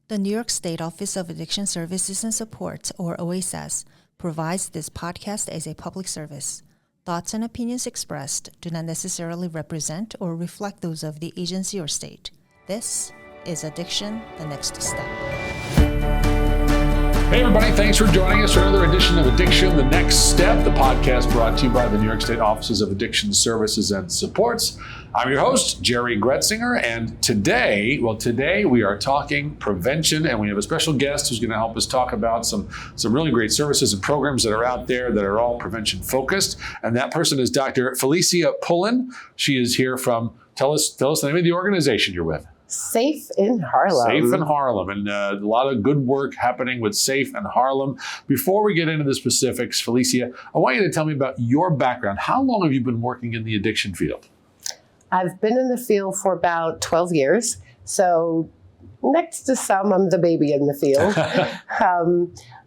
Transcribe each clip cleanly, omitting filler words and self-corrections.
The New York State Office of Addiction Services and Support, or OASAS, provides this podcast as a public service. Thoughts and opinions expressed do not necessarily represent or reflect those of the agency or state. This is Addiction, the Next Step. Hey everybody, thanks for joining us for another edition of Addiction, the Next Step, the podcast brought to you by the New York State Offices of Addiction Services and Supports. I'm your host, Jerry Gretzinger, and today we are talking prevention, and we have a special guest who's going to help us talk about some really great services and programs that are out there that are all prevention focused, and that person is Dr. Felecia Pullen. She is here from, tell us the name of the organization you're with. Safe in Harlem. Safe in Harlem, and a lot of good work happening with Safe in Harlem. Before we get into the specifics, Felecia, I want you to tell me about your background. How long have you been working in the addiction field? I've been in the field for about 12 years. So next to some, I'm the baby in the field.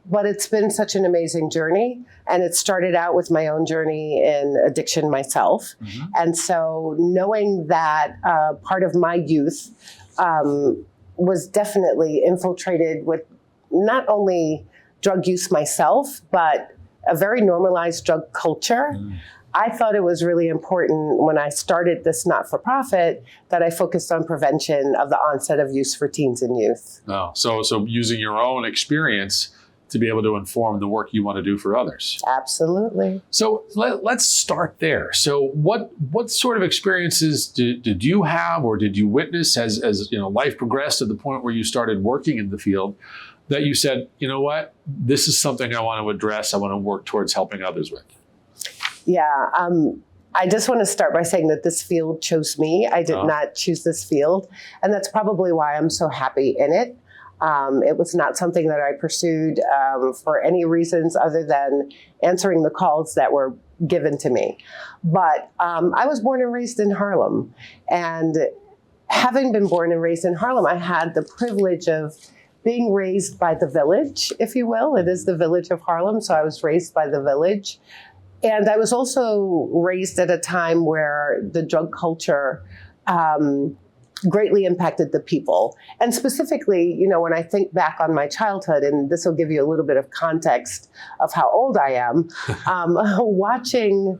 But it's been such an amazing journey. And it started out with my own journey in addiction myself. Mm-hmm. And so knowing that part of my youth was definitely infiltrated with not only drug use myself, but a very normalized drug culture. Mm. I thought it was really important when I started this not-for-profit that I focused on prevention of the onset of use for teens and youth. Oh, so using your own experience to be able to inform the work you want to do for others. Absolutely. So let's start there. So what sort of experiences did you have or did you witness as life progressed to the point where you started working in the field that you said, you know what, this is something I want to address, I want to work towards helping others with? Yeah, I just want to start by saying that this field chose me. I did not choose this field, and that's probably why I'm so happy in it. It was not something that I pursued for any reasons other than answering the calls that were given to me. But I was born and raised in Harlem. And having been born and raised in Harlem, I had the privilege of being raised by the village, if you will. It is the village of Harlem, so I was raised by the village. And I was also raised at a time where the drug culture greatly impacted the people. And specifically, when I think back on my childhood, and this will give you a little bit of context of how old I am, watching,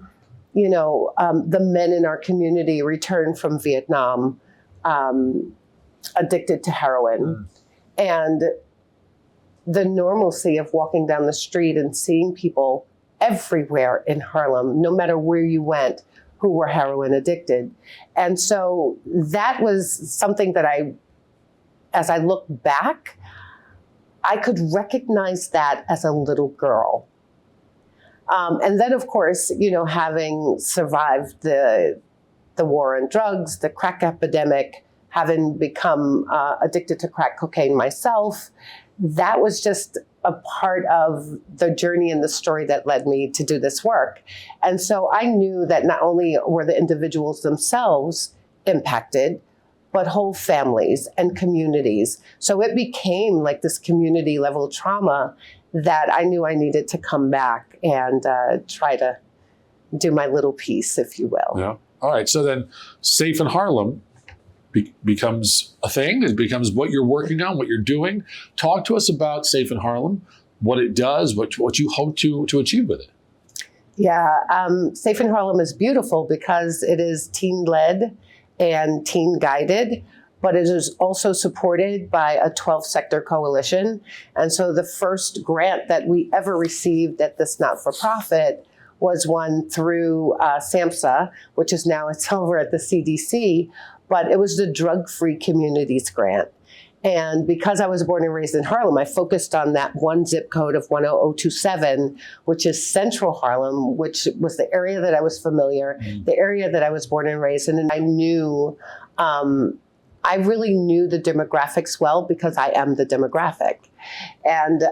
the men in our community return from Vietnam, addicted to heroin. And the normalcy of walking down the street and seeing people everywhere in Harlem, no matter where you went, who were heroin addicted. And so that was something that as I look back, I could recognize that as a little girl. And then, of course, having survived the war on drugs, the crack epidemic, having become addicted to crack cocaine myself, that was just a part of the journey and the story that led me to do this work. And so I knew that not only were the individuals themselves impacted, but whole families and communities. So it became like this community level trauma that I knew I needed to come back and try to do my little piece, if you will. Yeah. All right. So then Safe in Harlem becomes a thing. It becomes what you're working on, what you're doing. Talk to us about Safe in Harlem, what it does, what you hope to achieve with it. Yeah, Safe in Harlem is beautiful because it is teen-led and teen-guided, but it is also supported by a 12-sector coalition. And so the first grant that we ever received at this not-for-profit was one through SAMHSA, which is now it's over at the CDC, but it was the Drug-Free Communities Grant. And because I was born and raised in Harlem, I focused on that one zip code of 10027, which is Central Harlem, which was the area that I was familiar, the area that I was born and raised in. And I knew, I really knew the demographics well because I am the demographic. And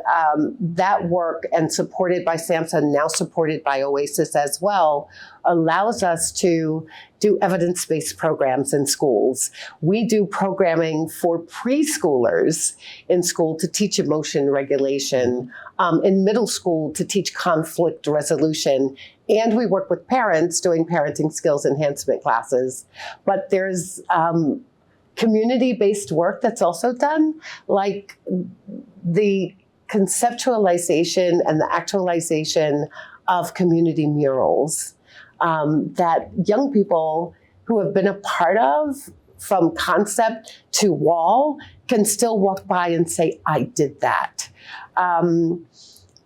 that work, and supported by SAMHSA, now supported by OASAS as well, allows us to do evidence-based programs in schools. We do programming for preschoolers in school to teach emotion regulation, in middle school to teach conflict resolution, and we work with parents doing parenting skills enhancement classes. But there's community-based work that's also done, like the conceptualization and the actualization of community murals that young people who have been a part of from concept to wall can still walk by and say, I did that.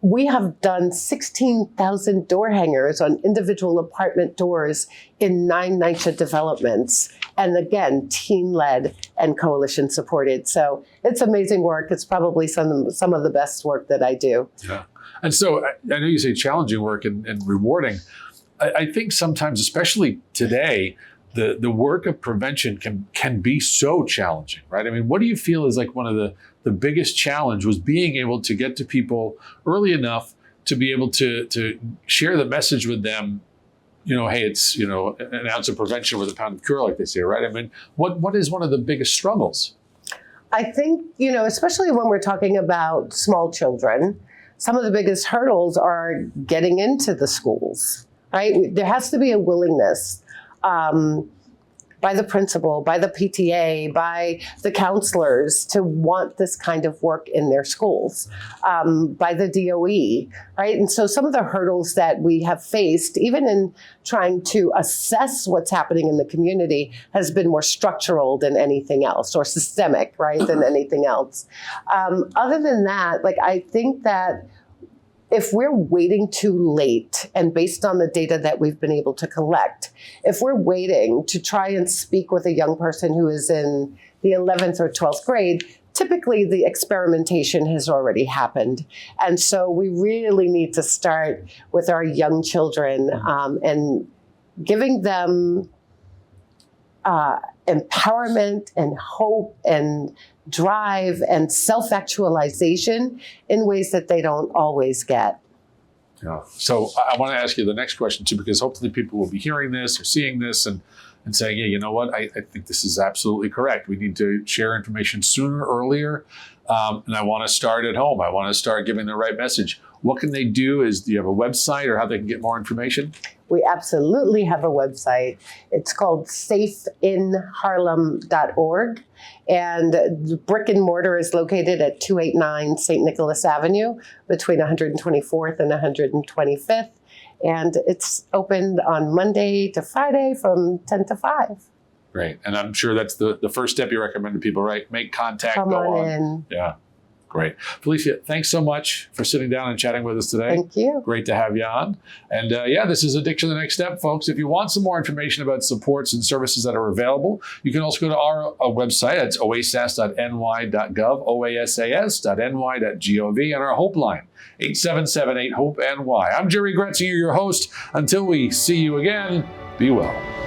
We have done 16,000 door hangers on individual apartment doors in 9 NYCHA developments. And again, teen-led and coalition supported. So it's amazing work. It's probably some of the best work that I do. Yeah. And so I know you say challenging work and rewarding. I think sometimes, especially today, the work of prevention can be so challenging, right? I mean, what do you feel is like one of the biggest challenge was being able to get to people early enough to be able to share the message with them, hey, it's, an ounce of prevention with a pound of cure, like they say, right? I mean, what is one of the biggest struggles? I think, especially when we're talking about small children, some of the biggest hurdles are getting into the schools, right? There has to be a willingness by the principal, by the PTA, by the counselors to want this kind of work in their schools, by the DOE, right? And so some of the hurdles that we have faced, even in trying to assess what's happening in the community, has been more structural than anything else, or systemic, right, than anything else. Other than that, I think that if we're waiting too late, and based on the data that we've been able to collect, if we're waiting to try and speak with a young person who is in the 11th or 12th grade, typically the experimentation has already happened. And so we really need to start with our young children and giving them empowerment and hope and drive and self-actualization in ways that they don't always get. Yeah. So I want to ask you the next question too, because hopefully people will be hearing this or seeing this and saying, yeah, you know what, I think this is absolutely correct. We need to share information sooner, earlier. And I want to start at home. I want to start giving the right message. What can they do? Do you have a website or how they can get more information? We absolutely have a website. It's called safeinharlem.org. And the brick and mortar is located at 289 St. Nicholas Avenue between 124th and 125th. And it's opened on Monday to Friday from 10 to 5. Great. And I'm sure that's the first step you recommend to people, right? Make contact. Come on in. Yeah. Great. Felecia, thanks so much for sitting down and chatting with us today. Thank you. Great to have you on. And this is Addiction the Next Step, folks. If you want some more information about supports and services that are available, you can also go to our website. It's oasas.ny.gov, oasas.ny.gov, and our Hope line, 877-8-HOPE-NY. I'm Jerry Gretzinger, your host. Until we see you again, be well.